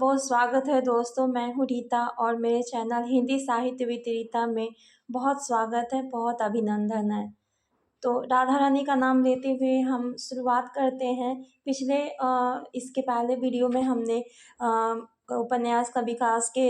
बहुत स्वागत है दोस्तों। मैं हूँ रीता और मेरे चैनल हिंदी साहित्य विद रीता में बहुत स्वागत है, बहुत अभिनंदन है। तो राधा रानी का नाम लेते हुए हम शुरुआत करते हैं। इसके पहले वीडियो में हमने उपन्यास का विकास के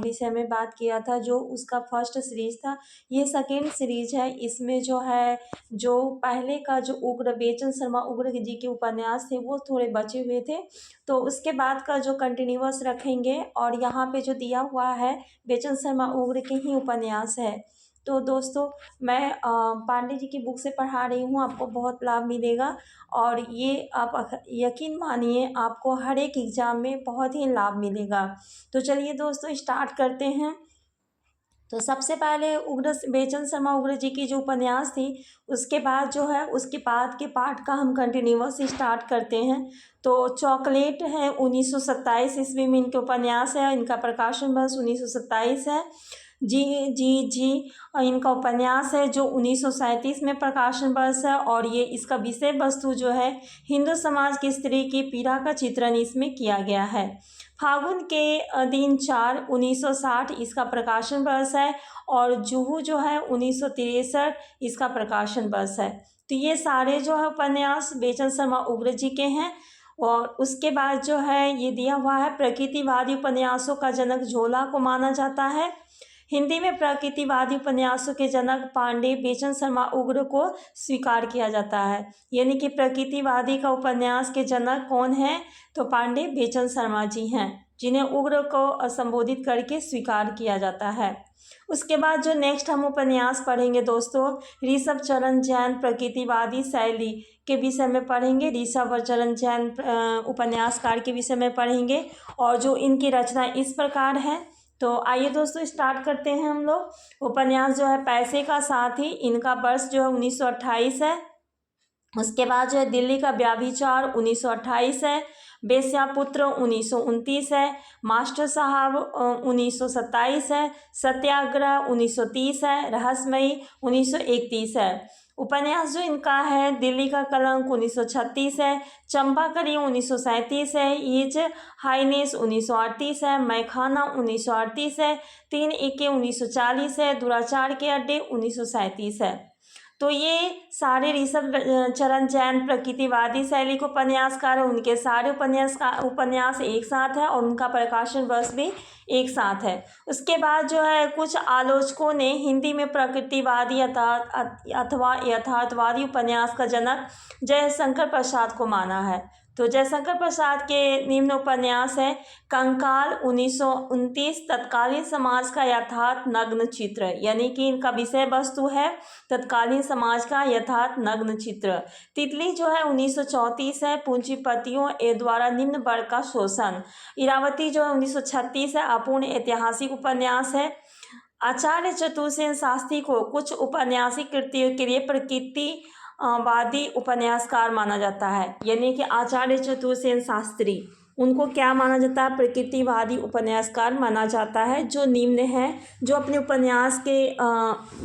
विषय में बात किया था, जो उसका फर्स्ट सीरीज था। ये सेकेंड सीरीज है। इसमें जो है, जो पहले का जो उग्र बेचन शर्मा उग्र जी के उपन्यास थे वो थोड़े बचे हुए थे, तो उसके बाद का जो कंटिन्यूअस रखेंगे। और यहाँ पे जो दिया हुआ है बेचन शर्मा उग्र के ही उपन्यास है। तो दोस्तों, मैं पांडे जी की बुक से पढ़ा रही हूँ, आपको बहुत लाभ मिलेगा। और ये आप यकीन मानिए, आपको हर एक एग्ज़ाम में बहुत ही लाभ मिलेगा। तो चलिए दोस्तों, स्टार्ट करते हैं। तो सबसे पहले बेचन शर्मा उग्र जी की जो उपन्यास थी, उसके बाद जो है उसके बाद के पार्ट का हम कंटिन्यूअस स्टार्ट करते हैं। तो चॉकलेट है 1927 ईस्वी में इनके उपन्यास है। इनका प्रकाशन वर्ष 1927 है। जी जी जी इनका उपन्यास है जो 1937 में प्रकाशन वर्ष है। और ये इसका विषय वस्तु जो है, हिंदू समाज की स्त्री की पीड़ा का चित्रण इसमें किया गया है। फागुन के दिन 4/1960 इसका प्रकाशन वर्ष है। और जुहू जो है 1963 इसका प्रकाशन वर्ष है। तो ये सारे जो है उपन्यास बेचन शर्मा उग्र जी के हैं। और उसके बाद जो है ये दिया हुआ है, प्रकृतिवादी उपन्यासों का जनक झोला को माना जाता है। हिंदी में प्रकृतिवादी उपन्यासों के जनक पांडे बेचन शर्मा उग्र को स्वीकार किया जाता है। यानी कि प्रकृतिवादी का उपन्यास के जनक कौन है? तो पांडे बेचन शर्मा जी हैं, जिन्हें उग्र को संबोधित करके स्वीकार किया जाता है। उसके बाद जो नेक्स्ट हम उपन्यास पढ़ेंगे दोस्तों, ऋषभ चरण जैन प्रकृतिवादी शैली के विषय में पढ़ेंगे। ऋषभ चरण जैन उपन्यासकार के विषय में पढ़ेंगे। और जो इनकी रचना इस प्रकार है। तो आइए दोस्तों, स्टार्ट करते हैं हम लोग। उपन्यास जो है पैसे का साथी, इनका वर्ष जो है 1928 है। उसके बाद जो है दिल्ली का व्यभिचार 1928 है। बेश्यापुत्र 1929 है। मास्टर साहब 1927 है। सत्याग्रह 1930 है। रहस्यमयी 1931 है। उपन्यास जो इनका है, दिल्ली का कलंक 1936 है। चंपाकली 1937 है। ईज हाइनेस 1938 है। मैखाना 1938 है। 3 एके 1940 है। दुराचार के अड्डे 1937 है। तो ये सारे ऋषभ चरण जैन प्रकृतिवादी शैली को उपन्यासकार है। उनके सारे उपन्यास एक साथ है और उनका प्रकाशन वर्ष भी एक साथ है। उसके बाद जो है, कुछ आलोचकों ने हिंदी में प्रकृतिवादी अथवा यथार्थवादी उपन्यास का जनक जयशंकर प्रसाद को माना है। तो जयशंकर प्रसाद के निम्न उपन्यास है, कंकाल 1929 तत्कालीन समाज का यथार्थ नग्न चित्र। यानी कि इनका विषय वस्तु है तत्कालीन समाज का यथार्थ नग्न चित्र। तितली जो है 1934 है। पूंजीपतियों द्वारा निम्न वर्ग का शोषण। इरावती जो है 1936 है। अपूर्ण ऐतिहासिक उपन्यास है। आचार्य चतुर्सेन शास्त्री को कुछ उपन्यासिक कृतियों के लिए प्रकृतिवादी उपन्यासकार माना जाता है। यानी कि आचार्य चतुर्सेन शास्त्री, उनको क्या माना जाता है? प्रकृतिवादी उपन्यासकार माना जाता है। जो निम्न है, जो अपने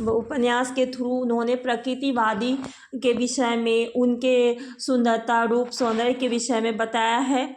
उपन्यास के थ्रू उन्होंने प्रकृतिवादी के विषय में, उनके सुंदरता रूप सौंदर्य के विषय में बताया है,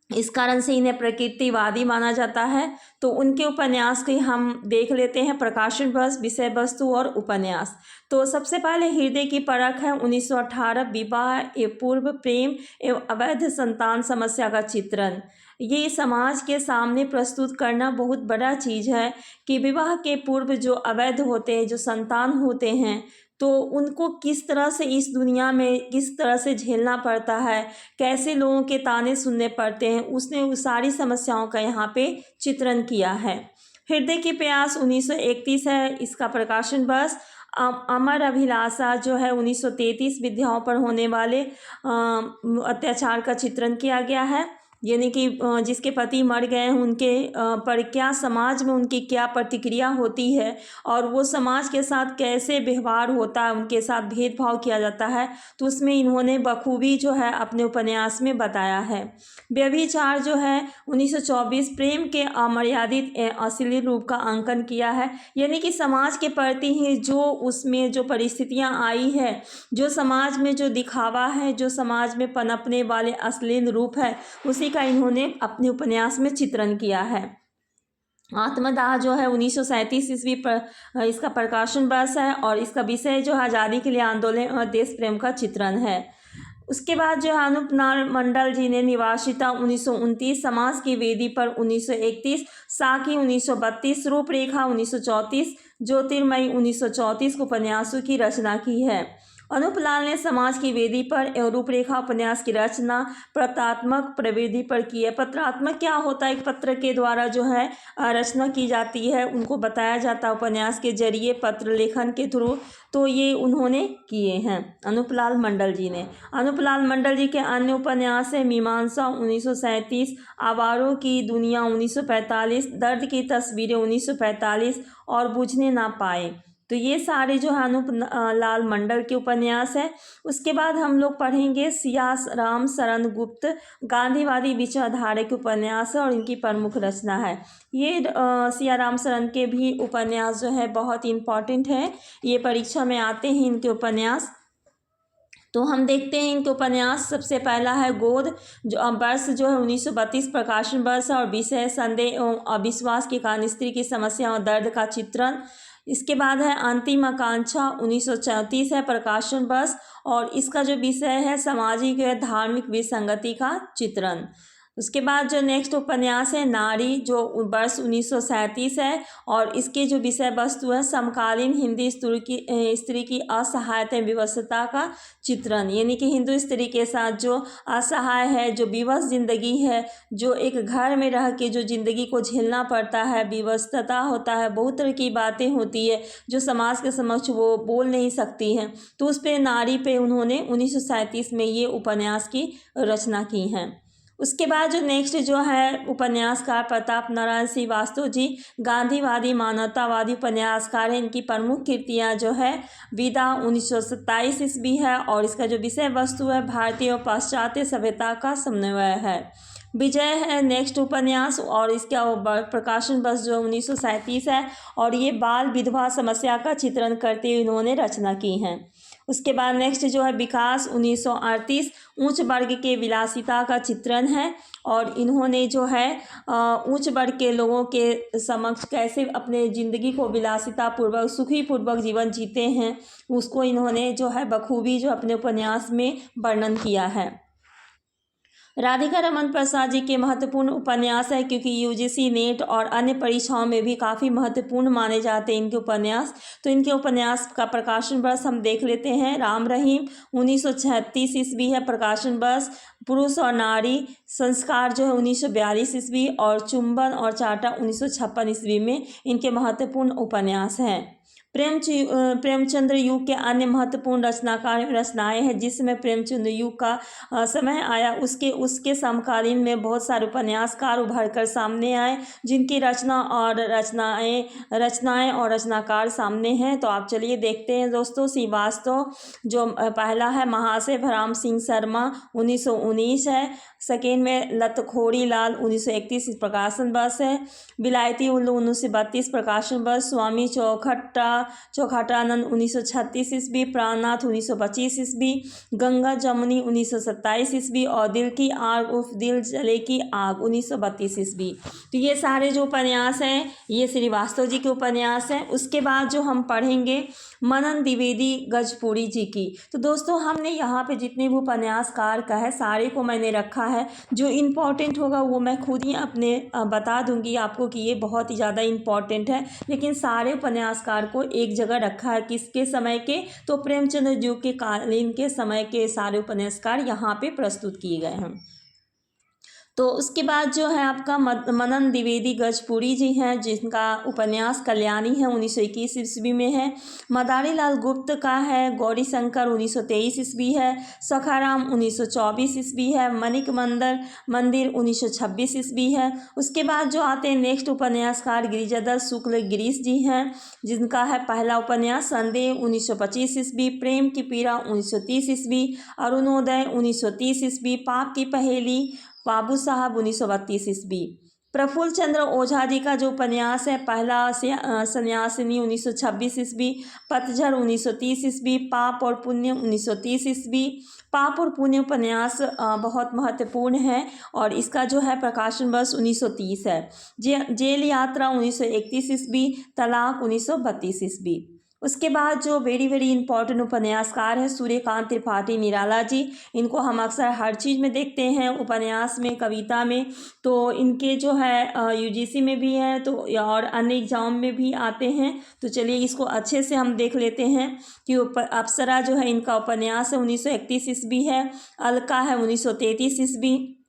इस कारण से इन्हें प्रकृतिवादी माना जाता है। तो उनके उपन्यास की हम देख लेते हैं, प्रकाशन वर्ष, विषय वस्तु और उपन्यास। तो सबसे पहले हृदय की परख है 1918, विवाह पूर्व प्रेम एवं अवैध संतान समस्या का चित्रण। ये समाज के सामने प्रस्तुत करना बहुत बड़ा चीज़ है कि विवाह के पूर्व जो अवैध होते हैं, जो संतान होते हैं, तो उनको किस तरह से इस दुनिया में किस तरह से झेलना पड़ता है, कैसे लोगों के ताने सुनने पड़ते हैं, उसने उस सारी समस्याओं का यहाँ पे चित्रण किया है। हृदय की प्यास 1931 है, इसका प्रकाशन वर्ष। अमर अभिलाषा जो है 1933 विधवाओं पर होने वाले अत्याचार का चित्रण किया गया है। यानी कि जिसके पति मर गए हैं, उनके पर क्या समाज में उनकी क्या प्रतिक्रिया होती है और वो समाज के साथ कैसे व्यवहार होता है, उनके साथ भेदभाव किया जाता है। तो उसमें इन्होंने बखूबी जो है अपने उपन्यास में बताया है। व्यभिचार जो है 1924, प्रेम के अमर्यादित अश्लील रूप का अंकन किया है। यानी कि समाज के प्रति ही जो उसमें जो परिस्थितियाँ आई है, जो समाज में जो दिखावा है, जो समाज में पनपने वाले अश्लील रूप है, उसी का इन्होंने अपने उपन्यास में चित्रण किया है। आत्मदाह जो है 1937 ईस्वी पर इसका प्रकाशन वर्ष है और इसका विषय जो है आज़ादी के लिए आंदोलन और देश प्रेम का चित्रण है। उसके बाद जो है अनूपलाल मंडल जी ने निवासिता 1929, समाज की वेदी पर 1931, साकी 1932, रूपरेखा 1934, ज्योतिर्मयी 1934 उपन्यासों की रचना की है। अनूपलाल ने समाज की वेदी पर एवं रूपरेखा उपन्यास की रचना पत्रात्मक प्रवृत्ति पर की है। पत्रात्मक क्या होता है? एक पत्र के द्वारा जो है रचना की जाती है, उनको बताया जाता है उपन्यास के जरिए, पत्र लेखन के थ्रू। तो ये उन्होंने किए हैं अनूपलाल मंडल जी ने। अनूपलाल मंडल जी के अन्य उपन्यास है मीमांसा 1937, आवारों की दुनिया 1945, दर्द की तस्वीरें 1945 और बुझने ना पाए। तो ये सारे जो है अनूपलाल मंडल के उपन्यास है। उसके बाद हम लोग पढ़ेंगे सियाराम शरण गुप्त, गांधीवादी विचारधारा के उपन्यास है और इनकी प्रमुख रचना है। ये सियाराम शरण के भी उपन्यास जो है बहुत इम्पॉर्टेंट है, ये परीक्षा में आते हैं इनके उपन्यास। तो हम देखते हैं इनके उपन्यास। सबसे पहला है गोद, जो वर्ष जो है 1932 प्रकाशन वर्ष और विषय संदेह एवं अविश्वास के कारण स्त्री की समस्या और दर्द का चित्रण। इसके बाद है अंतिम आकांक्षा 1934 है प्रकाशन वर्ष और इसका जो विषय है सामाजिक व धार्मिक विसंगति का चित्रण। उसके बाद जो नेक्स्ट उपन्यास है नारी, जो वर्ष 1937 है और इसके जो विषय वस्तु है समकालीन हिंदी स्त्री की असहायता विवशता का चित्रण। यानी कि हिंदू स्त्री के साथ जो असहाय है, जो विवश जिंदगी है, जो एक घर में रह के जो जिंदगी को झेलना पड़ता है, विवशता होता है, बहुत तरह की बातें होती है जो समाज के समक्ष वो बोल नहीं सकती हैं। तो उस पे नारी पे उन्होंने 1937 में ये उपन्यास की रचना की है। उसके बाद जो नेक्स्ट जो है उपन्यासकार प्रताप नारायण श्रीवास्तव जी, गांधीवादी मानवतावादी उपन्यासकार हैं। इनकी प्रमुख कृतियां जो है विदा 1927 ईस्वी है और इसका जो विषय वस्तु है भारतीय और पाश्चात्य सभ्यता का समन्वय है। विजय है नेक्स्ट उपन्यास और इसका प्रकाशन वर्ष जो 1937 है और ये बाल विधवा समस्या का चित्रण करते हुए इन्होंने रचना की है। उसके बाद नेक्स्ट जो है विकास 1938, उच्च वर्ग के विलासिता का चित्रण है और इन्होंने जो है उच्च वर्ग के लोगों के समक्ष कैसे अपने ज़िंदगी को विलासिता पूर्वक सुखी पूर्वक जीवन जीते हैं उसको इन्होंने जो है बखूबी जो अपने उपन्यास में वर्णन किया है। राधिका रमन प्रसाद जी के महत्वपूर्ण उपन्यास है क्योंकि यूजीसी नेट और अन्य परीक्षाओं में भी काफ़ी महत्वपूर्ण माने जाते हैं इनके उपन्यास। तो इनके उपन्यास का प्रकाशन वर्ष हम देख लेते हैं। राम रहीम 1936 ईस्वी है प्रकाशन वर्ष। पुरुष और नारी संस्कार जो है 1942 ईस्वी और चुंबन और चाटा 1956 ईस्वी में इनके महत्वपूर्ण उपन्यास हैं। प्रेमचंद्र युग के अन्य महत्वपूर्ण रचनाएं हैं जिसमें प्रेमचंद्र युग का समय आया उसके समकालीन में बहुत सारे उपन्यासकार उभर कर सामने आए जिनकी रचनाएं और रचनाकार सामने हैं। तो आप चलिए देखते हैं दोस्तों। श्रीवास्तव जो पहला है महाशय भराम सिंह शर्मा 1919 है। सेकेंड में लतखोरी लाल 1931 प्रकाशन वर्ष है। विलायती उल्लू 1932 प्रकाशन वर्ष। स्वामी चौखटानंद 1936 ईस्वी। प्राणनाथ 1925 ईस्वी। गंगा जमुनी 1927 ईस्वी और दिल की आग उफ दिल जले की आग 1932 ईस्वी। तो ये सारे जो उपन्यास हैं ये श्रीवास्तव जी के उपन्यास हैं। उसके बाद जो हम पढ़ेंगे मनन द्विवेदी गजपुरी जी की। तो दोस्तों हमने यहाँ पे जितने भी उपन्यासकार का है सारे को मैंने रखा है। जो इम्पोर्टेंट होगा वो मैं खुद ही अपने बता दूंगी आपको कि ये बहुत ही ज़्यादा इम्पोर्टेंट है, लेकिन सारे उपन्यासकार को एक जगह रखा है। किसके समय के? तो प्रेमचंद्र जी के कालीन के समय के सारे उपन्यासकार यहाँ पे प्रस्तुत किए गए हैं। तो उसके बाद जो है आपका मनन द्विवेदी गजपुरी जी हैं जिनका उपन्यास कल्याणी है 1921 ईस्वी में है। मदारी लाल गुप्त का है गौरी शंकर 1923 ईस्वी है। सखाराम 1924 ईस्वी है। मणिक मंदिर 1926 ईस्वी है। उसके बाद जो आते हैं नेक्स्ट उपन्यासकार गिरिजाधर शुक्ल गिरीश जी हैं जिनका है पहला उपन्यास संदेह 1925 ईस्वी। प्रेम की पीड़ा 1930 ईस्वी। अरुणोदय 1930 ईस्वी। पाप की पहेली बाबू साहब 1932 ईस्वी। प्रफुल्ल चंद्र ओझा जी का जो उपन्यास है पहला सन्यासिनी 1926 ईस्वी, पतझड़ 1930 ईस्वी, पाप और पुण्य 1930 ईस्वी। पाप और पुण्य उपन्यास बहुत महत्वपूर्ण है और इसका जो है प्रकाशन वर्ष 1930 है। जेल यात्रा 1931 ईस्वी, तलाक 1932 ईस्वी। उसके बाद जो वेरी वेरी इंपॉर्टेंट उपन्यासकार है सूर्यकांत त्रिपाठी निराला जी। इनको हम अक्सर हर चीज़ में देखते हैं, उपन्यास में, कविता में। तो इनके जो है यूजीसी में भी है तो और अन्य एग्जाम में भी आते हैं। तो चलिए इसको अच्छे से हम देख लेते हैं कि अप्सरा जो है इनका उपन्यास है 1931 ईस्वी है, अलका है 1933 ईस्वी,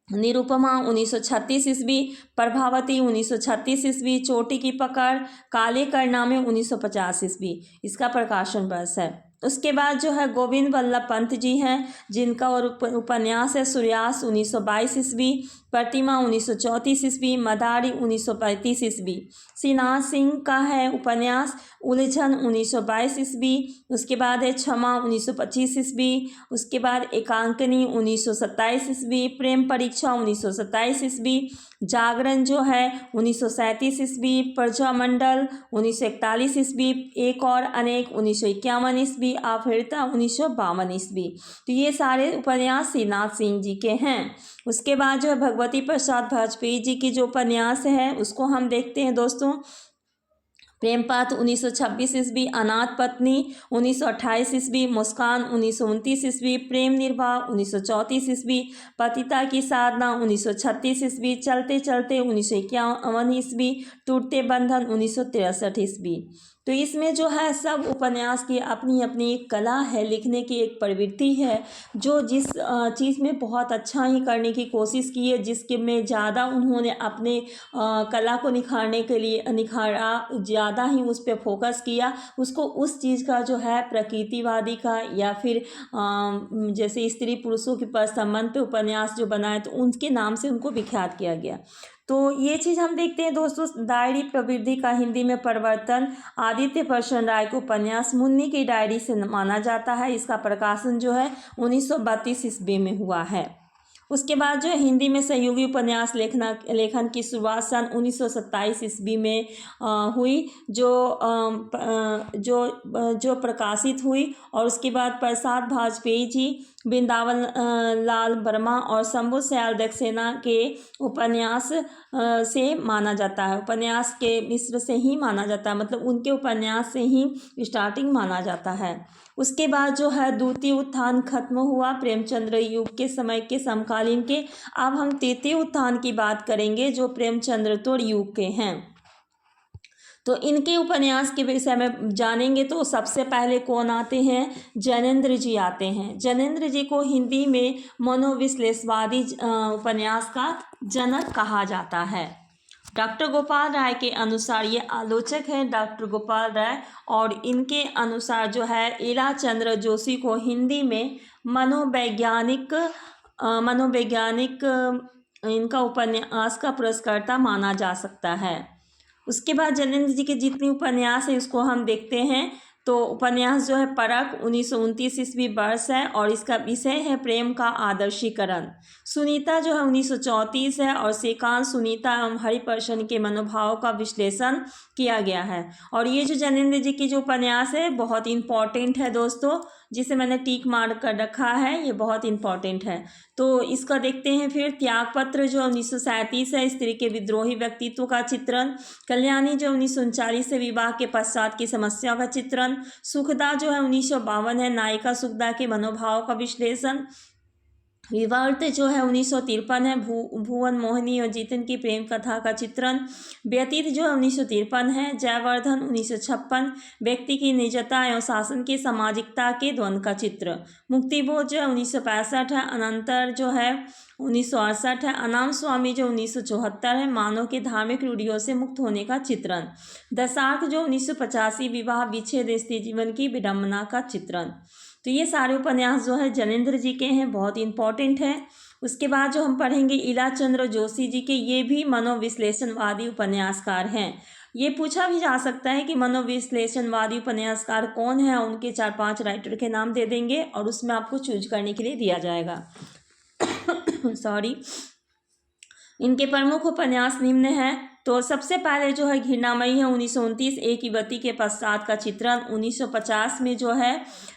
निरुपमा 1936 ईस्वी, प्रभावती 1936 ईस्वी, चोटी की पकड़, काले करनामे 1950 ईस्वी इसका प्रकाशन वर्ष है। उसके बाद जो है गोविंद वल्लभ पंत जी हैं जिनका और उपन्यास है सूर्यास्त 1922 ईस्वी, प्रतिमा 1934 ईस्वी, मदारी 1935 ईस्वी। श्रीनाथ सिंह का है उपन्यास उलझन 1922 ईस्वी। उसके बाद है क्षमा 1925 ईस्वी। उसके बाद एकांकनी 1927 ईस्वी, प्रेम परीक्षा 1927 ईस्वी, जागरण जो है 1937 ईस्वी, प्रजामंडल 1941 ईस्वी, एक और अनेक 1951 ईस्वी, आपहृता 1952 ईस्वी। तो ये सारे उपन्यास श्रीनाथ सिंह जी के हैं। उसके बाद जो है भगवती प्रसाद वाजपेयी जी की जो उपन्यास है उसको हम देखते हैं दोस्तों। प्रेमपात 1926 ईस्वी, अनाथ पत्नी 1928 ईस्वी, मुस्कान 1929 ईस्वी, प्रेम निर्वाह 1934 ईस्वी, पतिता की साधना 1936 ईस्वी, चलते चलते 1951 ईस्वी, टूटते बंधन 1963 ईस्वी। तो इसमें जो है सब उपन्यास की अपनी अपनी एक कला है, लिखने की एक प्रवृत्ति है जो जिस चीज़ में बहुत अच्छा ही करने की कोशिश की है, जिसके में ज़्यादा उन्होंने अपने कला को निखारने के लिए निखारा, ज़्यादा ही उस पर फोकस किया, उसको उस चीज़ का जो है प्रकृतिवादी का या फिर जैसे स्त्री पुरुषों के संबंध पे उपन्यास जो बनाए तो उनके नाम से उनको विख्यात किया गया। तो ये चीज़ हम देखते हैं दोस्तों। डायरी प्रवृत्ति का हिंदी में परिवर्तन आदित्य प्रसन्न राय को उपन्यास मुन्नी की डायरी से माना जाता है। इसका प्रकाशन जो है 1932 ईस्वी में हुआ है। उसके बाद जो हिंदी में सहयोगी उपन्यास लेखन की शुरुआत सन 1927 ईस्वी में हुई जो प्रकाशित हुई। और उसके बाद प्रसाद वाजपेयी जी, वृंदावन लाल वर्मा और शंभू सयाल सक्सेना के उपन्यास से माना जाता है, उपन्यास के मिस्र से ही माना जाता है, मतलब उनके उपन्यास से ही स्टार्टिंग माना जाता है। उसके बाद जो है द्वितीय उत्थान खत्म हुआ प्रेमचंद्र युग के समय के समकालीन के। अब हम तृतीय उत्थान की बात करेंगे जो प्रेमचंद्र युग के हैं। तो इनके उपन्यास के विषय में जानेंगे तो सबसे पहले कौन आते हैं, जैनेन्द्र जी आते हैं। जैनेन्द्र जी को हिंदी में मनोविश्लेषवादी उपन्यास का जनक कहा जाता है। डॉक्टर गोपाल राय के अनुसार, ये आलोचक हैं डॉक्टर गोपाल राय, और इनके अनुसार जो है इला चंद्र जोशी को हिंदी में मनोवैज्ञानिक इनका उपन्यास का पुरस्कर्ता माना जा सकता है। उसके बाद जैनेन्द्र जी के जितने उपन्यास है इसको हम देखते हैं। तो उपन्यास जो है परख 1929 ईस्वी वर्ष है और इसका विषय है प्रेम का आदर्शीकरण। सुनीता जो है 1934 है और श्रीकांत सुनीता एवं हरिप्रसन्न के मनोभाव का विश्लेषण किया गया है। और ये जो जैनेन्द्र जी की जो उपन्यास है बहुत इंपॉर्टेंट है दोस्तों, जिसे मैंने टीक मार कर रखा है, ये बहुत इंपॉर्टेंट है। तो इसका देखते हैं फिर। त्यागपत्र जो 1937 है, स्त्री के विद्रोही व्यक्तित्व का चित्रण। कल्याणी जो 1939 से विवाह के पश्चात की समस्या का चित्रण। सुखदा जो है 1952 है, नायिका सुखदा के मनोभाव का विश्लेषण। विवार्त जो है 1953 है, भुवन मोहिनी और जीतन की प्रेम कथा का चित्रण। व्यतीत जो है 1953 है। जयवर्धन 1956, व्यक्ति की निजता एवं शासन की सामाजिकता के द्वंद्व का चित्र। मुक्तिबोध जो है 1965 है। अनंतर जो है 1968 है। अनाम स्वामी जो 1974 है, मानव के धार्मिक रूढ़ियों से मुक्त होने का चित्रण। दशार्थ जो 1985, विवाह विच्छेद स्त्री जीवन की विडंबना का चित्रण। तो ये सारे उपन्यास जो है जैनेन्द्र जी के हैं, बहुत इंपॉर्टेंट है। उसके बाद जो हम पढ़ेंगे इला चंद्र जोशी जी के, ये भी मनोविश्लेषणवादी उपन्यासकार हैं। ये पूछा भी जा सकता है कि मनोविश्लेषणवादी उपन्यासकार कौन है, उनके 4-5 राइटर के नाम दे देंगे और उसमें आपको चूज करने के लिए दिया जाएगा। सॉरी। इनके प्रमुख उपन्यास निम्न हैं। तो सबसे पहले जो है घृणामयी है 1929, एक युवती के पश्चात का चित्रण 1950 में जो है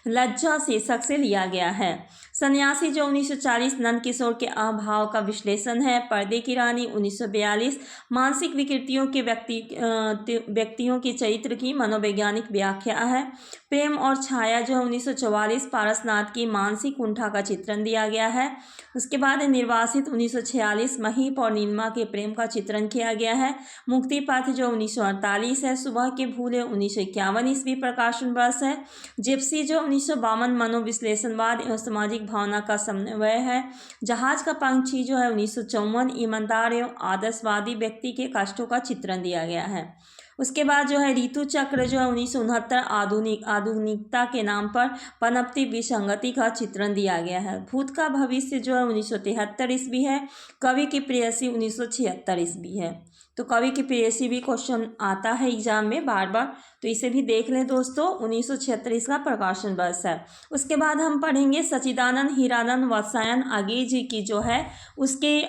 लज्जा शीर्षक से लिया गया है। सन्यासी जो 1940 नंद किशोर के अभाव का विश्लेषण है। पर्दे की रानी 1942 मानसिक विकृतियों के व्यक्तियों के चरित्र की मनोवैज्ञानिक व्याख्या है। प्रेम और छाया जो है 1944 पारसनाथ की मानसिक कुंठा का चित्रण दिया गया है। उसके बाद निर्वासित 1946 महीप और नीलिमा के प्रेम का चित्रण किया गया है। मुक्ति पथ जो 1948 है। सुबह के भूले 1951 ईस्वी प्रकाशन वर्ष है। जिप्सी जो 1952 मनोविश्लेषणवाद एवं सामाजिक भावना का समन्वय है। जहाज का पंछी जो है 1954 ईमानदार एवं आदर्शवादी व्यक्ति के कष्टों का चित्रण दिया गया है। उसके बाद जो है ऋतु चक्र जो है 1969 आधुनिकता के नाम पर पनपती विसंगति का चित्रण दिया गया है। भूत का भविष्य जो है 1973 ईस्वी है। कवि की प्रेयसी 1976 ईस्वी है। तो कवि की प्रेयसी भी क्वेश्चन आता है एग्जाम में बार बार, तो इसे भी देख लें दोस्तों। 1936 का प्रकाशन वर्ष है। उसके बाद हम पढ़ेंगे सच्चिदानंद हीरानंद वात्स्यायन आगे जी की जो है उसके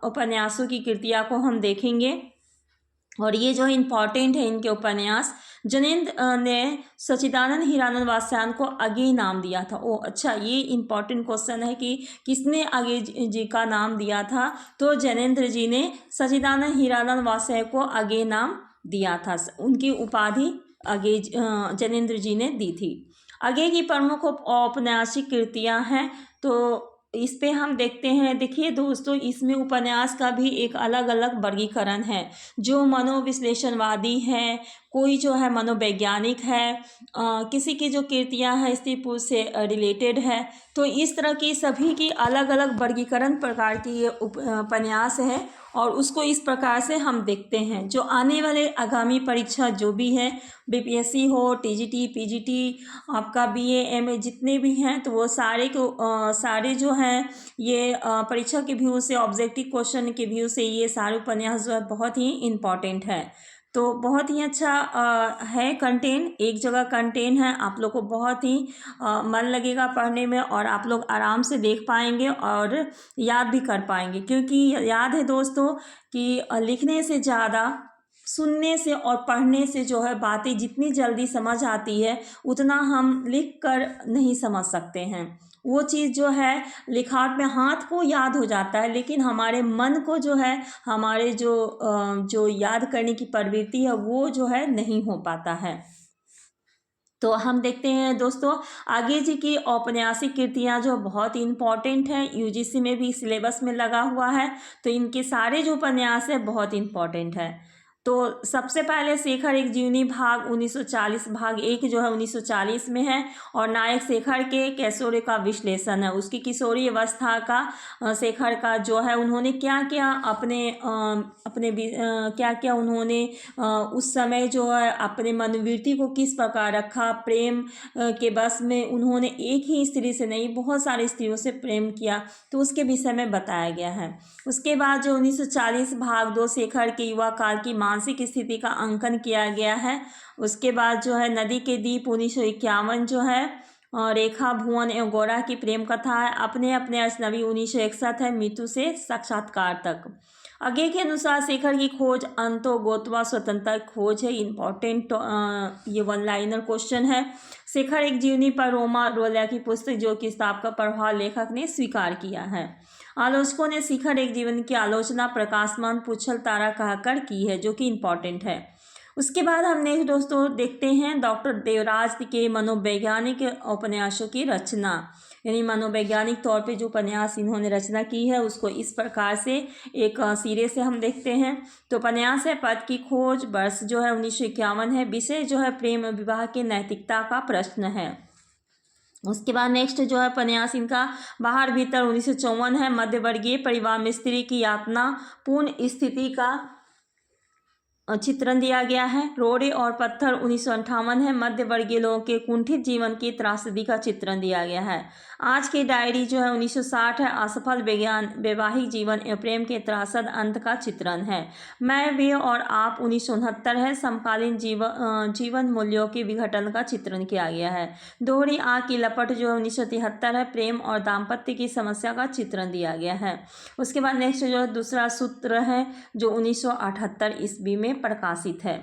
उपन्यासों की कृतियाँ को हम देखेंगे, और ये जो इम्पॉर्टेंट है इनके उपन्यास। जैनेन्द्र ने सच्चिदानंद हीरानंद वात्स्यायन को अगे नाम दिया था। ओ अच्छा, ये इम्पॉर्टेंट क्वेश्चन है कि किसने अगे जी का नाम दिया था। तो जैनेन्द्र जी ने सच्चिदानंद हीरानंद वात्स्यायन को अगे नाम दिया था। उनकी उपाधि अगे जैनेन्द्र जी ने दी थी। अगे की प्रमुख औपन्यासिक कृतियाँ हैं, तो इस पे हम देखते हैं। देखिए दोस्तों, इसमें उपन्यास का भी एक अलग अलग वर्गीकरण है। जो मनोविश्लेषणवादी है, कोई जो है मनोवैज्ञानिक है, किसी की जो कृतियां हैं स्त्री पुरुष से रिलेटेड है। तो इस तरह की सभी की अलग अलग वर्गीकरण प्रकार की ये उपन्यास है, और उसको इस प्रकार से हम देखते हैं। जो आने वाले आगामी परीक्षा जो भी है, बीपीएससी हो, टीजीटी, पीजीटी, आपका बीए, एमए जितने भी हैं, तो वो सारे जो हैं ये परीक्षा के व्यू से, ऑब्जेक्टिव क्वेश्चन के व्यू से ये सारे उपन्यास जो है बहुत ही इम्पॉर्टेंट है। तो बहुत ही अच्छा है कंटेंट, एक जगह कंटेंट है, आप लोग को बहुत ही मन लगेगा पढ़ने में, और आप लोग आराम से देख पाएंगे और याद भी कर पाएंगे। क्योंकि याद है दोस्तों कि लिखने से ज़्यादा सुनने से और पढ़ने से जो है बातें जितनी जल्दी समझ आती है, उतना हम लिख कर नहीं समझ सकते हैं। वो चीज़ जो है लिखावट में हाथ को याद हो जाता है, लेकिन हमारे मन को जो है, हमारे जो याद करने की प्रवृत्ति है, वो जो है नहीं हो पाता है। तो हम देखते हैं दोस्तों आगे जी की औपन्यासिक कृतियाँ जो बहुत इंपॉर्टेंट हैं, यूजीसी में भी सिलेबस में लगा हुआ है। तो इनके सारे जो उपन्यास है बहुत इंपॉर्टेंट है। तो सबसे पहले शेखर एक जीवनी भाग 1940 भाग 1 जो है 1940 में है, और नायक शेखर के कैशोरी का विश्लेषण है। उसकी किशोरी अवस्था का शेखर का जो है उन्होंने क्या क्या क्या क्या उन्होंने उस समय जो है अपने मनोवृत्ति को किस प्रकार रखा। प्रेम के बस में उन्होंने एक ही स्त्री से नहीं, बहुत सारी स्त्रियों से प्रेम किया, तो उसके विषय में बताया गया है। उसके बाद जो 1940 भाग 2 शेखर के युवा काल की मानसिक स्थिति का अंकन किया गया है। उसके बाद जो है नदी के दीप 1951 जो है, रेखा भुवन एवं गौरा की प्रेम कथा है। अपने अपने अजनबी 1961 है। मृत्यु से साक्षात्कार तक। आगे के अनुसार शेखर की खोज अंतो गोतवा स्वतंत्र खोज है। इम्पॉर्टेंट ये वन लाइनर क्वेश्चन है। शेखर एक जीवनी पर रोमा रोल्या की पुस्तक जो कि किताब का प्रभाव लेखक ने स्वीकार किया है। आलोचकों ने शेखर एक जीवन की आलोचना प्रकाशमान पुच्छल तारा कहकर की है, जो कि इम्पॉर्टेंट है। उसके बाद हम नेक्स्ट दोस्तों देखते हैं डॉक्टर देवराज के मनोवैज्ञानिक उपन्यासों की रचना, यानी मनोवैज्ञानिक तौर पे जो उपन्यास इन्होंने रचना की है उसको इस प्रकार से एक सिरे से हम देखते हैं। तो उपन्यास है पद की खोज, वर्ष जो है 1951 है, विषय जो है प्रेम विवाह के नैतिकता का प्रश्न है। उसके बाद नेक्स्ट जो है उपन्यास इनका बाहर भीतर 1954 है, मध्यवर्गीय परिवार में स्त्री की यातना पूर्ण स्थिति का चित्रण दिया गया है। रोड़े और पत्थर 1958 है। मध्य वर्गीय लोगों के कुंठित जीवन की त्रासदी का चित्रण दिया गया है। आज की डायरी जो है 1960 है। असफल वैवाहिक जीवन एवं प्रेम के त्रासद अंत का चित्रण है। मैं वे और आप 1969 है। समकालीन जीवन मूल्यों के विघटन का चित्रण किया गया है। दोहरी आग की लपट जो है 1973 है। प्रेम और दाम्पत्य की समस्या का चित्रण दिया गया है। उसके बाद नेक्स्ट जो है दूसरा सूत्र है जो 1978 ईस्वी में प्रकाशित है।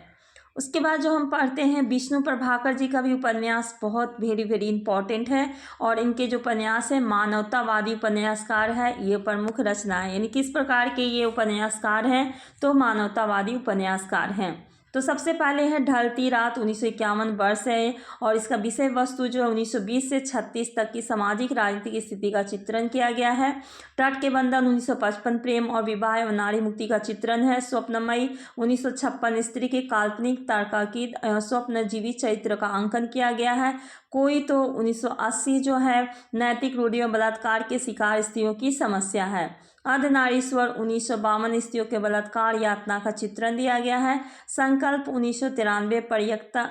उसके बाद जो हम पढ़ते हैं विष्णु प्रभाकर जी का भी उपन्यास बहुत वेरी वेरी इंपॉर्टेंट है और इनके जो उपन्यास है मानवतावादी उपन्यासकार है। ये प्रमुख रचना है, यानी किस प्रकार के ये उपन्यासकार हैं, तो मानवतावादी उपन्यासकार हैं। तो सबसे पहले है ढलती रात 1951 वर्ष है और इसका विषय वस्तु जो है 1920 से 36 तक की सामाजिक राजनीतिक स्थिति का चित्रण किया गया है। तट के बंधन 1955 प्रेम और विवाह एवं नारी मुक्ति का चित्रण है। स्वप्नमयी 1956 स्त्री के काल्पनिक तर्कातीत स्वप्नजीवी चरित्र का अंकन किया गया है। कोई तो 1980 जो है नैतिक रूढ़ियों बलात्कार के शिकार स्त्रियों की समस्या है। अर्धनारीश्वर 1952 स्त्रियों के बलात्कार यातना का चित्रण दिया गया है। संकल्प 1993 पर्यक्ता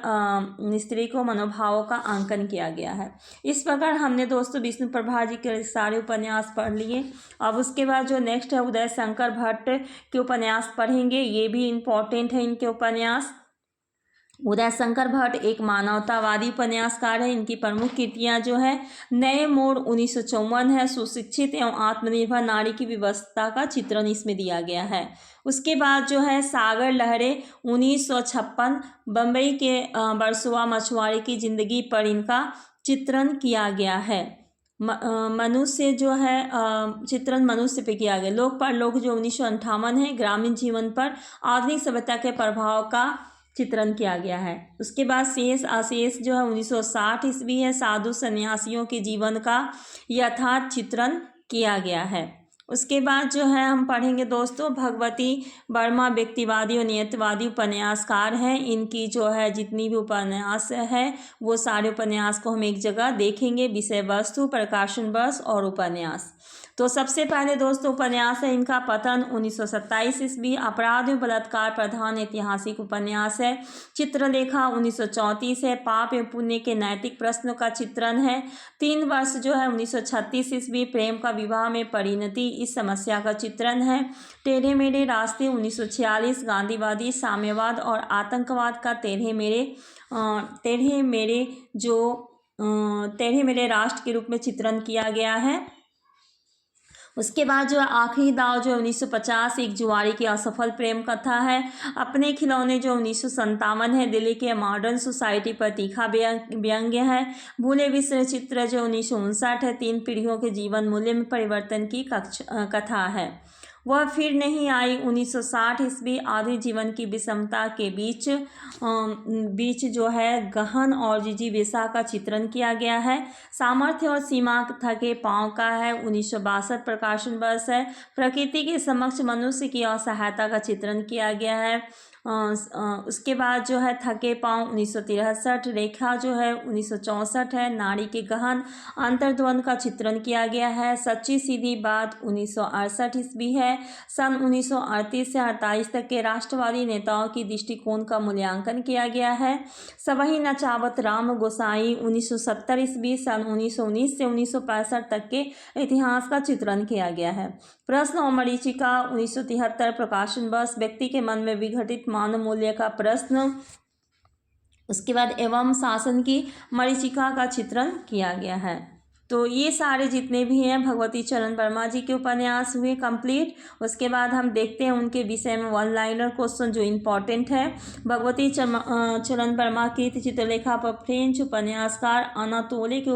स्त्री को मनोभावों का अंकन किया गया है। इस प्रकार हमने दोस्तों विष्णु प्रभा जी के सारे उपन्यास पढ़ लिए। अब उसके बाद जो नेक्स्ट है उदय शंकर भट्ट के उपन्यास पढ़ेंगे। ये भी इम्पोर्टेंट है इनके उपन्यास। उदय शंकर भट्ट एक मानवतावादी उपन्यासकार है। इनकी प्रमुख कृतियां जो है नए मोड़ 1954 है। सुशिक्षित एवं आत्मनिर्भर नारी की व्यवस्था का चित्रण इसमें दिया गया है। उसके बाद जो है सागर लहरे 1956 बम्बई के बरसुआ मछुआरे की जिंदगी पर इनका चित्रण किया गया है। मनुष्य जो है चित्रण मनुष्य पे किया गया। लोक परलोक जो 1958 है ग्रामीण जीवन पर आधुनिक सभ्यता के प्रभाव का चित्रण किया गया है। उसके बाद शेष अशेष जो है 1960 ईस्वी है। साधु सन्यासियों के जीवन का यथार्थ चित्रण किया गया है। उसके बाद जो है हम पढ़ेंगे दोस्तों भगवती वर्मा व्यक्तिवादी और नियतवादी उपन्यासकार हैं। इनकी जो है जितनी भी उपन्यास है वो सारे उपन्यास को हम एक जगह देखेंगे। विषय वस्तु, प्रकाशन वर्ष और उपन्यास। तो सबसे पहले दोस्तों उपन्यास है इनका पतन 1927 ईस्वी। अपराध एवं बलात्कार प्रधान ऐतिहासिक उपन्यास है। चित्रलेखा 1934 है। पाप एवं पुण्य के नैतिक प्रश्नों का चित्रण है। 3 वर्ष जो है 1936 ईस्वी। प्रेम का विवाह में परिणति इस समस्या का चित्रण है। टेढ़े मेढ़े रास्ते 1946। गांधीवादी साम्यवाद और आतंकवाद का टेढ़े मेढ़े राष्ट्र के रूप में चित्रण किया गया है। उसके बाद जो आखिरी दाव जो 1950 एक जुआरी की असफल प्रेम कथा है। अपने खिलौने जो 1957 है। दिल्ली के मॉडर्न सोसाइटी पर तीखा व्यंग्य है। भूले विसरे चित्र जो 1959 है। 3 पीढ़ियों के जीवन मूल्य में परिवर्तन की कथा है। वह फिर नहीं आई 1960 ईस्वी। आधुनिक जीवन की विषमता के बीच जो है गहन और जिजीविषा का चित्रण किया गया है। सामर्थ्य और सीमा थके पांव का है। 1962 प्रकाशन वर्ष है। प्रकृति के समक्ष मनुष्य की असहायता का चित्रण किया गया है। उसके बाद जो है थके पांव 1963। रेखा जो है 1964 है। नारी के गहन अंतर्द्वंद का चित्रण किया गया है। सच्ची सीधी बात 1968 ईस्वी है। सन 1938 से 48 तक के राष्ट्रवादी नेताओं की दृष्टिकोण का मूल्यांकन किया गया है। सबही नचावत राम गोसाई 1970 ईस्वी। सन 1919 से 1965 तक के इतिहास का चित्रण किया गया है। प्रश्न और मरीचिका 1973 प्रकाशन वर्ष। व्यक्ति के मन में विघटित मानव मूल्य का प्रश्न। उसके बाद एवं शासन की मरीचिका का चित्रण किया गया है। तो ये सारे जितने भी हैं भगवती चरण वर्मा जी के उपन्यास हुए कंप्लीट। उसके बाद हम देखते हैं उनके विषय में 1 लाइनर क्वेश्चन जो इम्पोर्टेंट है। भगवती चरण वर्मा की चित्रलेखा पर फ्रेंच उपन्यासकार अनातोले के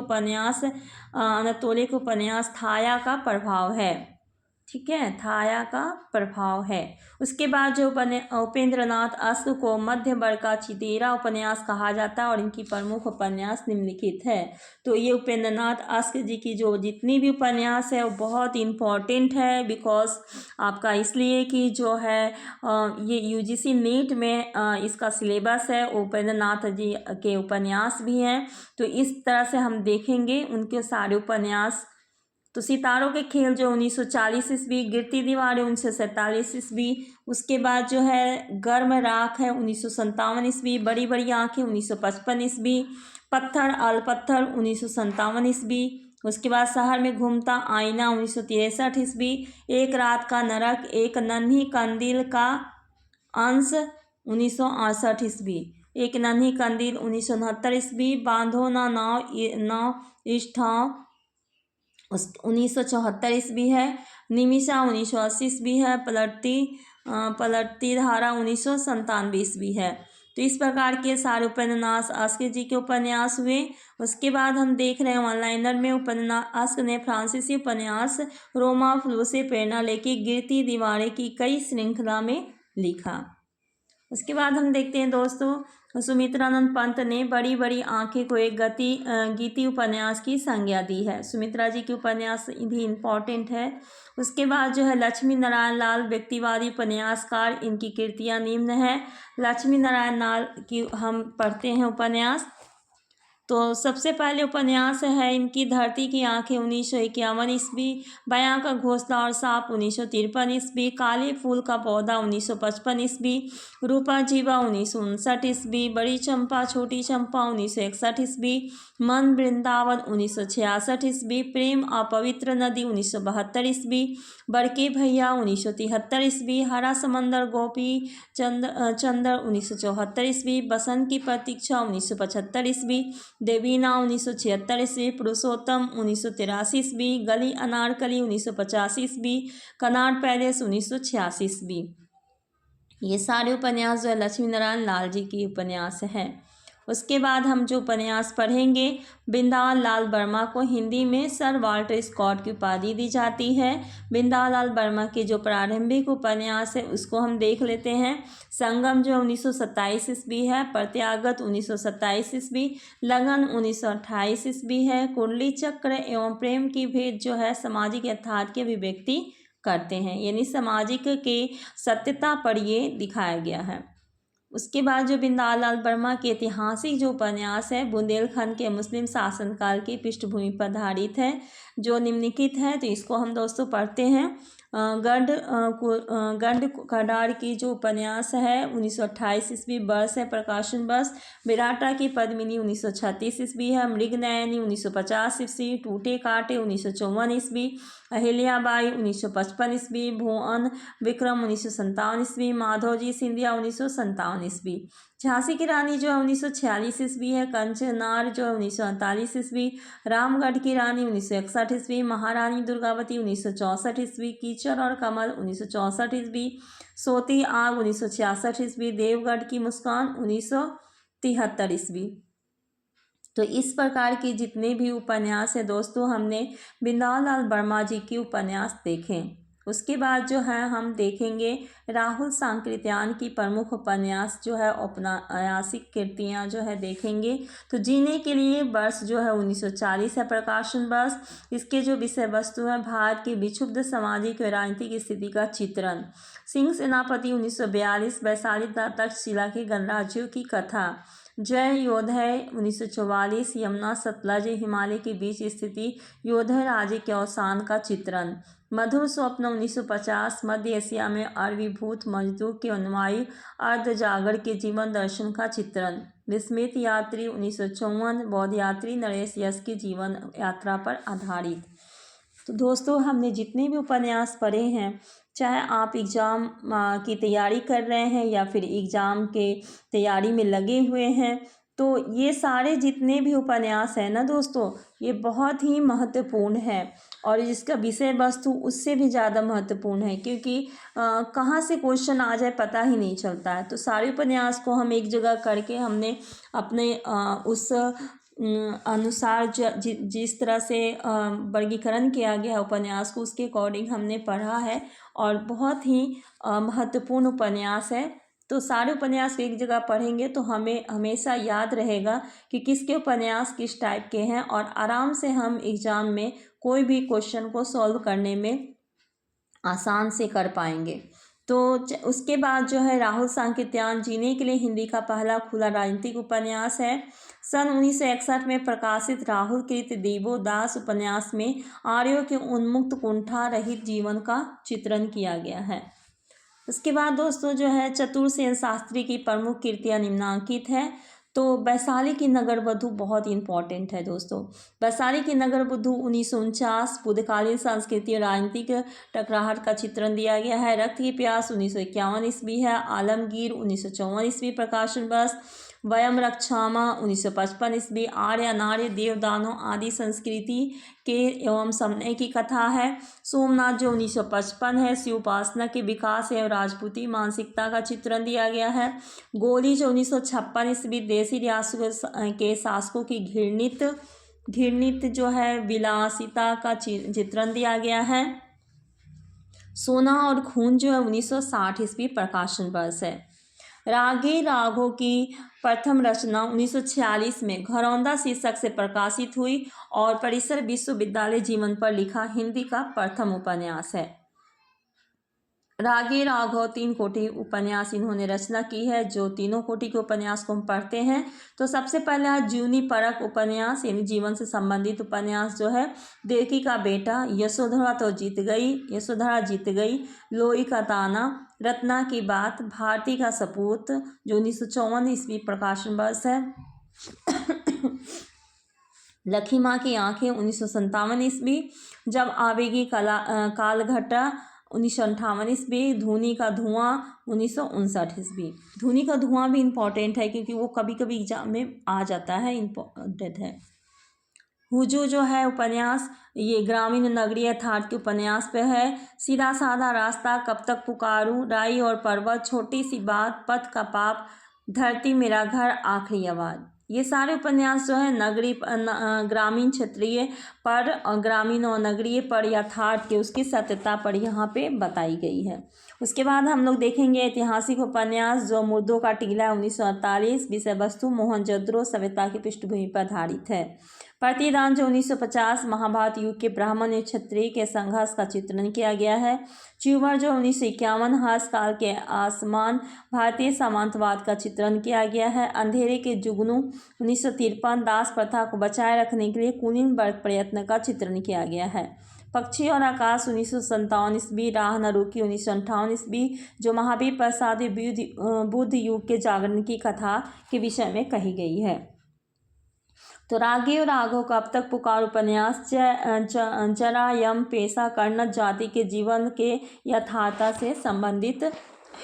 उपन्यास थाया का प्रभाव है। ठीक है, थाया का प्रभाव है। उसके बाद जो उपेंद्रनाथ अश्क को मध्य वर्ग का चितेरा उपन्यास कहा जाता है और इनकी प्रमुख उपन्यास निम्नलिखित है। तो ये उपेंद्रनाथ अश्क जी की जो जितनी भी उपन्यास है वो बहुत इम्पॉर्टेंट है। बिकॉज आपका इसलिए कि जो है ये UGC नीट में इसका सिलेबस है। उपेंद्रनाथ जी के उपन्यास भी हैं। तो इस तरह से हम देखेंगे उनके सारे उपन्यास तो सितारों के खेल जो 1940 ईस्वी, गिरती दीवारें 1947 ईस्वी, उसके बाद जो है गर्म राख है 1957 ईस्वी, बड़ी बड़ी आंखें 1955 ईस्वी, पत्थर अलपत्थर 1957 ईस्वी, उसके बाद शहर में घूमता आईना 1963 ईस्वी, एक रात का नरक, एक नन्ही कंदील का अंश 1968 ईस्वी, एक नन्ही कंदील 1969 ईस्वी, बांधो ना नाव इस ठाव 1974 ईस्वी है, निमिषा 1980 ईस्वी है, पलटती धारा 1997 ईस्वी है। तो इस प्रकार के सारे उपन्यास आस्के जी के उपन्यास हुए। उसके बाद हम देख रहे हैं ऑनलाइनर में आस्क ने फ्रांसीसी उपन्यास रोमा फ्लू से प्रेरणा लेके गिरती दीवारें की कई श्रृंखला में लिखा। उसके बाद हम देखते हैं दोस्तों, सुमित्रानंद पंत ने बड़ी बड़ी आंखें को एक गीति उपन्यास की संज्ञा दी है। सुमित्रा जी की उपन्यास भी इम्पॉर्टेंट है। उसके बाद जो है लक्ष्मी नारायण लाल व्यक्तिवादी उपन्यासकार, इनकी कृतियाँ निम्न है। लक्ष्मी नारायण लाल की हम पढ़ते हैं उपन्यास। तो सबसे पहले उपन्यास है इनकी धरती की आंखें 1951 ईस्वी, बयां का घोंसला और सांप 1953 ईस्वी, काले फूल का पौधा 1955 ईस्वी, रूपा जीवा 1959 ईस्वी, बड़ी चंपा छोटी चंपा 1961 ईस्वी, मन वृंदावन 1966 ईस्वी, प्रेम अपवित्र नदी 1972 ईस्वी, बड़के भैया 1973 ईस्वी, हरा समंदर गोपी चंदर 1974 ईस्वी, बसंत की प्रतीक्षा 1975 ईस्वी, देवीना 1976 ईस्वी, पुरुषोत्तम 1983 ईस्वी, गली अनारकली 1985 ईस्वी, कनाड पैलेस 1986 ईस्वी। ये सारे उपन्यास जो है लक्ष्मी नारायण लाल जी की उपन्यास है। उसके बाद हम जो उपन्यास पढ़ेंगे, बिंदाल लाल वर्मा को हिंदी में सर वाल्टर स्कॉट की उपाधि दी जाती है। बिंदाल लाल वर्मा के जो प्रारंभिक उपन्यास है उसको हम देख लेते हैं। संगम जो 1927 ईस्वी है, प्रत्यागत 1927 ईस्वी, लगन 1928 ईस्वी है, कुंडली चक्र एवं प्रेम की भेद जो है सामाजिक यथार्थ की अभिव्यक्ति करते हैं, यानी सामाजिक के सत्यता पर ये दिखाया गया है। उसके बाद जो बिंदाल लाल वर्मा के ऐतिहासिक जो उपन्यास है बुंदेलखंड के मुस्लिम शासनकाल की पृष्ठभूमि पर आधारित है, जो निम्नलिखित है। तो इसको हम दोस्तों पढ़ते हैं। गंड कडार की जो उपन्यास है 1928 ईस्वी, वर्ष है प्रकाशन वर्ष। विराटा की पद्मिनी 1936 ईस्वी है, मृगनयनी 1950 ईस्वी, टूटे कांटे 1954 ईस्वी, अहिल्याबाई 1955 ईस्वी, भुवन विक्रम 1957 ईस्वी, माधवजी सिंधिया 1957 ईस्वी, झांसी की रानी जो है 1946 ईस्वी है, कंचनार जो है 1948 ईस्वी, रामगढ़ की रानी 1961 ईस्वी, महारानी दुर्गावती 1964 ईस्वी, कीचड़ और कमल 1964 ईस्वी, सोती आग 1966 ईस्वी, देवगढ़ की मुस्कान 1973 ईस्वी। तो इस प्रकार के जितने भी उपन्यास है दोस्तों, हमने बिंदाल लाल वर्मा जी की उपन्यास देखें। उसके बाद जो है हम देखेंगे राहुल सांकृत्यायन की प्रमुख उपन्यास जो है औपन्यासिक कृतियाँ जो है देखेंगे। तो जीने के लिए वर्ष जो है 1940 है प्रकाशन वर्ष। इसके जो विषय वस्तु है भारत की विक्षुब्ध सामाजिक व राजनीतिक स्थिति का चित्रण। सिंह सेनापति 1942, वैशाली तक्षशिला के गणराज्यों की कथा। जय योधय 1944, यमुना सतलज हिमालय के बीच स्थिति योधय राज्य के अवसान का चित्रण। मधुर स्वप्न 1950, मध्य एशिया में अरबीभूत मजदूर के अनुयायी अर्धजागर के जीवन दर्शन का चित्रण। विस्मित यात्री 1954, बौद्ध यात्री नरेश यश की जीवन यात्रा पर आधारित। तो दोस्तों हमने जितने भी उपन्यास पढ़े हैं, चाहे आप एग्ज़ाम की तैयारी कर रहे हैं या फिर एग्ज़ाम के तैयारी में लगे हुए हैं, तो ये सारे जितने भी उपन्यास हैं ना दोस्तों, ये बहुत ही महत्वपूर्ण है और इसका विषय वस्तु उससे भी ज़्यादा महत्वपूर्ण है, क्योंकि कहाँ से क्वेश्चन आ जाए पता ही नहीं चलता है। तो सारे उपन्यास को हम एक जगह करके हमने अपने उस अनुसार जिस तरह से वर्गीकरण किया गया है उपन्यास को, उसके अकॉर्डिंग हमने पढ़ा है और बहुत ही महत्वपूर्ण उपन्यास है। तो सारे उपन्यास एक जगह पढ़ेंगे तो हमें हमेशा याद रहेगा कि किसके उपन्यास किस टाइप के हैं और आराम से हम एग्ज़ाम में कोई भी क्वेश्चन को सॉल्व करने में आसान से कर पाएंगे। तो उसके बाद जो है राहुल सांकृत्यायन जीने के लिए हिंदी का पहला खुला राजनीतिक उपन्यास है। सन 1961 में प्रकाशित राहुल कृत देवोदास उपन्यास में आर्यों के उन्मुक्त कुंठा रहित जीवन का चित्रण किया गया है। उसके बाद दोस्तों जो है चतुरसेन शास्त्री की प्रमुख कृतियाँ निम्नांकित है। तो वैशाली की नगरवधु बहुत इंपॉर्टेंट है दोस्तों। वैशाली की नगरवधु 1949 बुद्धकालीन सांस्कृतिक और राजनीतिक टकराहट का चित्रण दिया गया है। रक्त की प्यास 1951 ईस्वी है। आलमगीर 1954 ईस्वी प्रकाशन वर्ष। वयम रक्षामा 1955 ईस्वी। आर्य अनार्य देव दानव आदि संस्कृति के एवं समय की कथा है। सोमनाथ जो 1955 है। शिव उपासना के विकास एवं राजपूती मानसिकता का चित्रण दिया गया है। गोली जो 1956 ईस्वी देसी रियासतों के शासकों की घृणित जो है विलासिता का चित्रण दिया गया है। सोना और खून जो है 1960 ईस्वी प्रकाशन वर्ष है। रागे राघव की प्रथम रचना 1946 में घरौंदा शीर्षक से प्रकाशित हुई और परिसर विश्वविद्यालय जीवन पर लिखा हिंदी का प्रथम उपन्यास है। रागे राघव 3 कोटि उपन्यास इन्होंने रचना की है। जो तीनों कोटि के उपन्यास को हम पढ़ते हैं तो सबसे पहला जीवनी परक उपन्यास यानी जीवन से संबंधित उपन्यास जो है देवकी का बेटा, यशोधरा जीत गई, लोई का ताना, रत्ना की बात, भारती का सपूत जो 1954 ईस्वी प्रकाशन वर्ष है। लखी माँ की आंखें 1957 ईस्वी। जब आवेगी कालघटा 1958 ईस्वी। धूनी का धुआं 1959 ईस्वी। धूनी का धुआं भी इम्पॉर्टेंट है क्योंकि वो कभी कभी एग्जाम में आ जाता है, इम्पॉर्टेंट है। हुजू जो है उपन्यास ये ग्रामीण नगरीय यथार्थ के उपन्यास पे है। सीधा साधा रास्ता, कब तक पुकारूं, राई और पर्वत, छोटी सी बात, पथ का पाप, धरती मेरा घर, आखिरी आवाज़, ये सारे उपन्यास जो है ग्रामीण क्षेत्रीय पर और ग्रामीण और नगरीय पर यथार्थ के उसकी सत्यता पर यहाँ पे बताई गई है। उसके बाद हम लोग देखेंगे ऐतिहासिक उपन्यास जो मुर्दों का टीला 1948। विषय वस्तु मोहनजोदड़ो सभ्यता की पृष्ठभूमि पर आधारित है। प्रतिदान जो 1950 महाभारत युग के ब्राह्मण और क्षत्रिय के संघर्ष का चित्रण किया गया है। च्यूवर जो 1951 हर्ष काल के आसमान भारतीय सामंतवाद का चित्रण किया गया है। अंधेरे के जुगनू 1953 दास प्रथा को बचाए रखने के लिए कुलीन वर्ग प्रयत्न का चित्रण किया गया है। पक्षी और आकाश 1957 ईस्वी। राह न रुकी 1958 ईस्वी जो महावीर प्रसाद बुद्ध युग के जागरण की कथा के विषय में कही गई है। तो रागे और राघव का अब तक पुकार उपन्यास जरा यम पेशा कर्ण जाति के जीवन के यथार्थता से संबंधित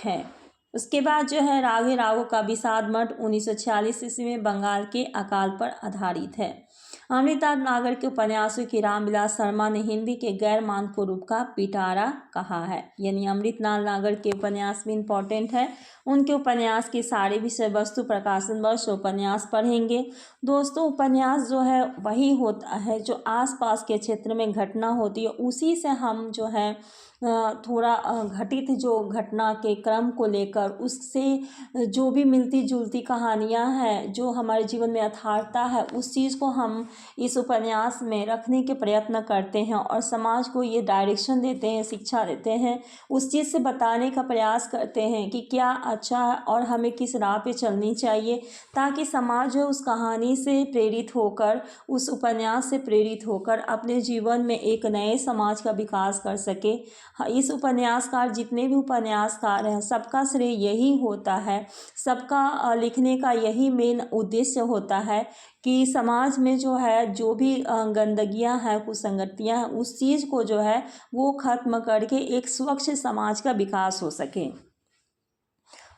है। उसके बाद जो है रागे राघव का विषाद मठ 1946 ईस्वी में बंगाल के अकाल पर आधारित है। अमृता नागर के उपन्यासों की रामविलास शर्मा ने हिंदी के गैर मानक रूप का पिटारा कहा है। यानी अमृतलाल नागर के उपन्यास भी इम्पॉर्टेंट है। उनके उपन्यास की सारी विषय वस्तु प्रकाशन वर्ष उपन्यास पढ़ेंगे। दोस्तों उपन्यास जो है वही होता है जो आसपास के क्षेत्र में घटना होती है, उसी से हम जो है थोड़ा घटित जो घटना के क्रम को लेकर उससे जो भी मिलती जुलती कहानियाँ हैं जो हमारे जीवन में यथार्थता है उस चीज़ को हम इस उपन्यास में रखने के प्रयत्न करते हैं और समाज को ये डायरेक्शन देते हैं, शिक्षा देते हैं, उस चीज़ से बताने का प्रयास करते हैं कि क्या अच्छा है और हमें किस राह पे चलनी चाहिए, ताकि समाज जो उस कहानी से प्रेरित होकर, उस उपन्यास से प्रेरित होकर अपने जीवन में एक नए समाज का विकास कर सके। इस उपन्यासकार जितने भी उपन्यासकार हैं सबका श्रेय यही होता है, सबका लिखने का यही मेन उद्देश्य होता है कि समाज में जो है जो भी गंदगियां हैं, कुसंगतियां हैं, उस चीज़ को जो है वो ख़त्म करके एक स्वच्छ समाज का विकास हो सके।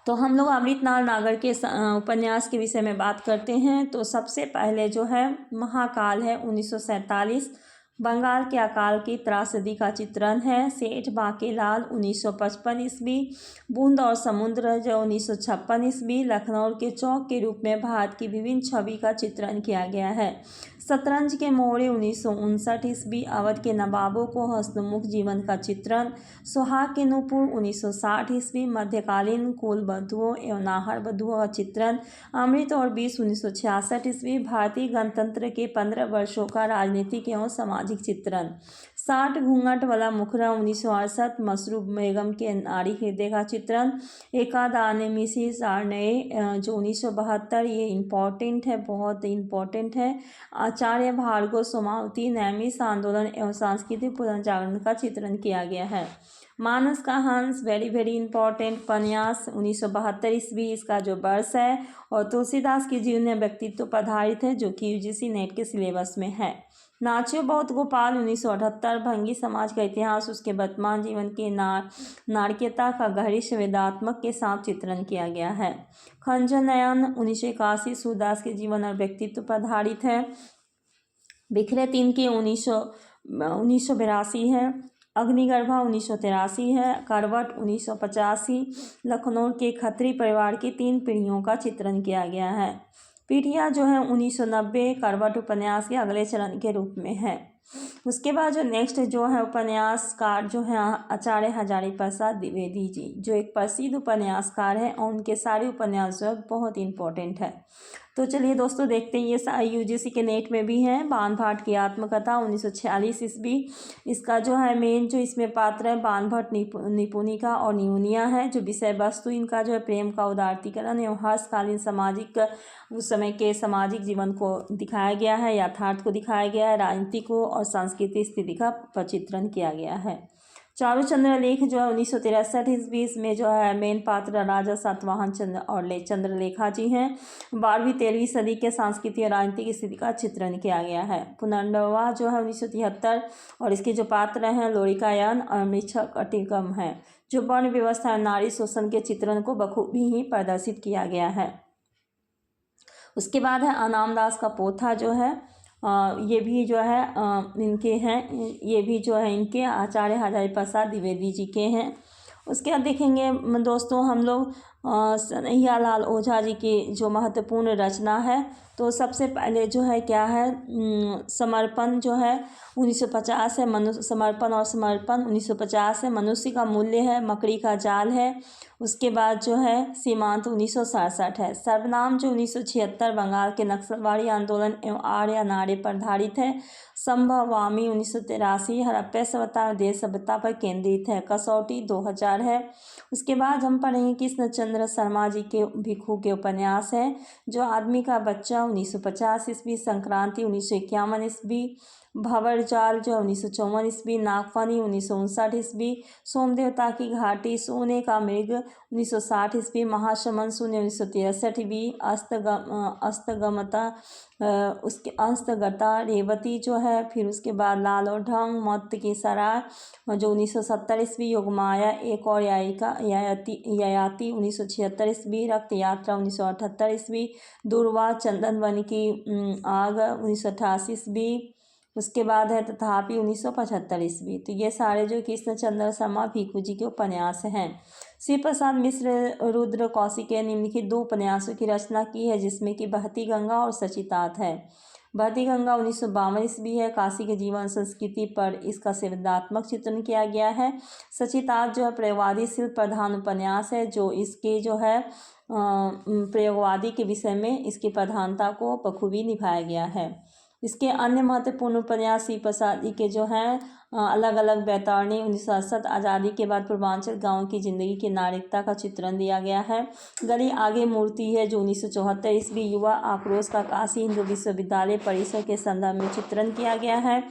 तो हम लोग अमृतलाल नागर के उपन्यास के विषय में बात करते हैं। तो सबसे पहले जो है महाकाल है 1947, बंगाल के अकाल की त्रासदी का चित्रण है। सेठ बांकेलाल 1955 ईस्वी। बूंद और समुद्र जो 1956 ईस्वी। लखनऊ के चौक के रूप में भारत की विभिन्न छवि का चित्रण किया गया है। शतरंज के मोहरे 1959 ईस्वी। अवध के नवाबों को हंसमुख जीवन का चित्रण। सुहाग के नूपुर 1960 ईस्वी। मध्यकालीन कुल बधुओं एवं नाहर बधुओं का चित्रण। अमृत और विष 1966 ईस्वी। भारतीय गणतंत्र के 15 वर्षों का राजनीतिक एवं सामाजिक चित्रण। 60 घूंघट वाला मुखड़ा 1968, मसरूब बेगम के नारी हृदय का चित्रण। एकाद आने मिसी सारनये जो 1972, ये इम्पॉर्टेंट है, बहुत इम्पॉर्टेंट है। आचार्य भार्गव सोमावती नैमिष आंदोलन एवं सांस्कृतिक पुनर्जागरण का चित्रण किया गया है। मानस का हंस वेरी वेरी इंपॉर्टेंट उपन्यास 1972 ईस्वी इसका जो वर्ष है, और तुलसीदास की जीवन व्यक्तित्व पर आधारित है जो कि यूजीसी नेट के सिलेबस में है। नाच्यो बहुत गोपाल 1978, भंगी समाज का इतिहास उसके वर्तमान जीवन के नारकीयता का गहरी संवेदनात्मक के साथ चित्रण किया गया है। खंजर नयन 1981 सूरदास के जीवन और व्यक्तित्व पर आधारित है। बिखरे तिनके 1982 है। अग्निगर्भा 1983 है। करवट 1985, लखनऊ के खत्री परिवार की 3 पीढ़ियों का चित्रण किया गया है। पीढ़ियाँ जो है 1990 करवट उपन्यास के अगले चरण के रूप में है। उसके बाद जो नेक्स्ट जो है उपन्यासकार जो है आचार्य हजारी प्रसाद द्विवेदी जी, जो एक प्रसिद्ध उपन्यासकार है और उनके सारे उपन्यास जो है बहुत इंपॉर्टेंट है। तो चलिए दोस्तों देखते हैं, ये यूजीसी के नेट में भी है। बाण भट्ट की आत्मकथा 1946 ईस्वी, इसका जो है मेन जो इसमें पात्र है बाण भट्ट निपुणिका और न्यूनिया है। जो विषय वस्तु इनका जो है प्रेम का उदारीकरण एवं हर्षकालीन सामाजिक उस समय के सामाजिक जीवन को दिखाया गया है, यथार्थ को दिखाया गया है, राजनीति को और सांस्कृतिक स्थिति का प्रचित्रण किया गया है। चारुचंद्र लेख जो है 1963 ईस्वी में जो है मेन पात्र राजा सातवाहन चंद्र और चंद्रलेखा जी हैं। 12वीं 13वीं सदी के सांस्कृतिक और राजनीतिक स्थिति का चित्रण किया गया है। पुनर्नवा जो है 1973 और इसके जो पात्र हैं लोरिकायन और मृच्छकटिकम है। जो वर्ण व्यवस्था नारी शोषण के चित्रण को बखूबी ही प्रदर्शित किया गया है। उसके बाद है अनामदास का पोथा जो है ये भी जो है इनके हैं, ये भी जो है इनके आचार्य हजारी प्रसाद द्विवेदी जी के हैं। उसके बाद देखेंगे दोस्तों हम लोग कन्हैया लाल ओझा जी की जो महत्वपूर्ण रचना है। तो सबसे पहले जो है क्या है समर्पण जो है 1950 है। मनुष्य समर्पण और समर्पण 1950 है। मनुष्य का मूल्य है, मकड़ी का जाल है। उसके बाद जो है सीमांत 1967 है। सर्वनाम जो 1976 बंगाल के नक्सलवाड़ी आंदोलन एवं आर्य नारे पर आधारित है। संभवामी 1983 हड़प्पा सभ्यता और देश सभ्यता पर केंद्रित है। कसौटी 2000 है। उसके बाद हम पढ़ेंगे कृष्णचंद्र शर्मा जी के भिक्षु के उपन्यास है। जो आदमी का बच्चा 1950 ईस्वी, संक्रांति 1951 ईस्वी, भंवरजाल जो 1954 ईस्वी, नागफनी 1959 ईस्वी, सोमदेवता की घाटी, सोने का मृग 1960 ईस्वी, महाशमन शून्य 1963वीं, अस्तगमता उसके अस्तगता रेवती जो है। फिर उसके बाद लाल और ढंग, मौत की सराय जो 1970 ईस्वी, योगमाया एक और ययाति 1976 ईस्वी, रक्त यात्रा 1978 ईस्वी, दुर्वा चंदन वन की आग 1988 ईस्वी। उसके बाद है तथापि 1975 ईस्वी। तो ये सारे जो कृष्णचंद्र शर्मा भिक्षु जी के उपन्यास हैं। शिव प्रसाद मिश्र रुद्र कौशिक निम्नलिखित 2 उपन्यासों की रचना की है जिसमें कि बहती गंगा और सचितात है। बहती गंगा 1952 ईस्वी है। काशी के जीवन संस्कृति पर इसका संवेदनात्मक चित्रण किया गया है। सचितात जो है प्रयोगवादी शिल्प प्रधान उपन्यास है। जो इसके जो है प्रयोगवादी के विषय में इसकी प्रधानता को बखूबी निभाया गया है। इसके अन्य महत्वपूर्ण उपन्यास शिव प्रसाद जी के जो हैं अलग अलग बैतारणी 1967, आज़ादी के बाद पूर्वांचल गांव की जिंदगी की नागरिकता का चित्रण दिया गया है। गली आगे मूर्ति है जो 1974 ईस्वी, युवा आक्रोश का काशी हिंदू विश्वविद्यालय परिसर के संदर्भ में चित्रण किया गया है।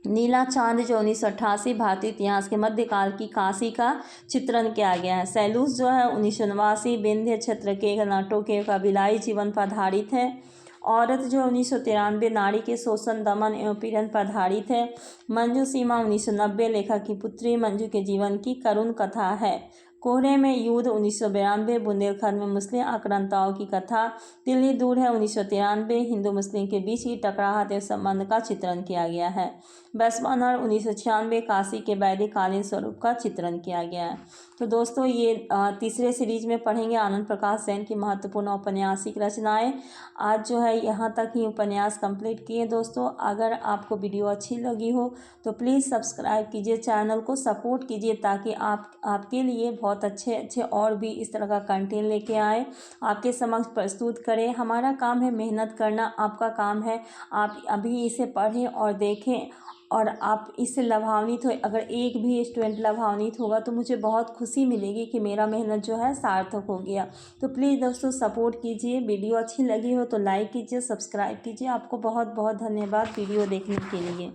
नीला चांद जो 1988 भारतीय इतिहास के मध्यकाल की काशी का चित्रण किया गया है। सैलूस जो है 1989 विंध्य क्षेत्र के नाटों के कबीलाई जीवन पर आधारित है। औरत जो 1993 नारी के शोषण, दमन एवं पीड़न पर आधारित है। मंजू सीमा 1990 लेखक की पुत्री मंजू के जीवन की करुण कथा है। कोहरे में युद्ध 1992 बुंदेलखंड में मुस्लिम आक्रांताओं की कथा। दिल्ली दूर है 1993 हिंदू मुस्लिम के बीच की टकराहट एवं संबंध का चित्रण किया गया है। वैश्वानर 1996 काशी के वैदिककालीन स्वरूप का चित्रण किया गया है। तो दोस्तों ये तीसरे सीरीज में पढ़ेंगे आनंद प्रकाश सेन की महत्वपूर्ण औपन्यासिक रचनाएं। आज जो है यहाँ तक ही उपन्यास कंप्लीट किए। दोस्तों अगर आपको वीडियो अच्छी लगी हो तो प्लीज़ सब्सक्राइब कीजिए, चैनल को सपोर्ट कीजिए ताकि आपके लिए बहुत अच्छे और भी इस तरह का कंटेंट लेके आए, आपके समक्ष प्रस्तुत करें। हमारा काम है मेहनत करना, आपका काम है आप अभी इसे पढ़ें और देखें और आप इससे लाभान्वित हो, अगर एक भी स्टूडेंट लाभान्वित होगा तो मुझे बहुत खुशी मिलेगी कि मेरा मेहनत जो है सार्थक हो गया। तो प्लीज़ दोस्तों सपोर्ट कीजिए, वीडियो अच्छी लगी हो तो लाइक कीजिए, सब्सक्राइब कीजिए। आपको बहुत बहुत धन्यवाद वीडियो देखने के लिए।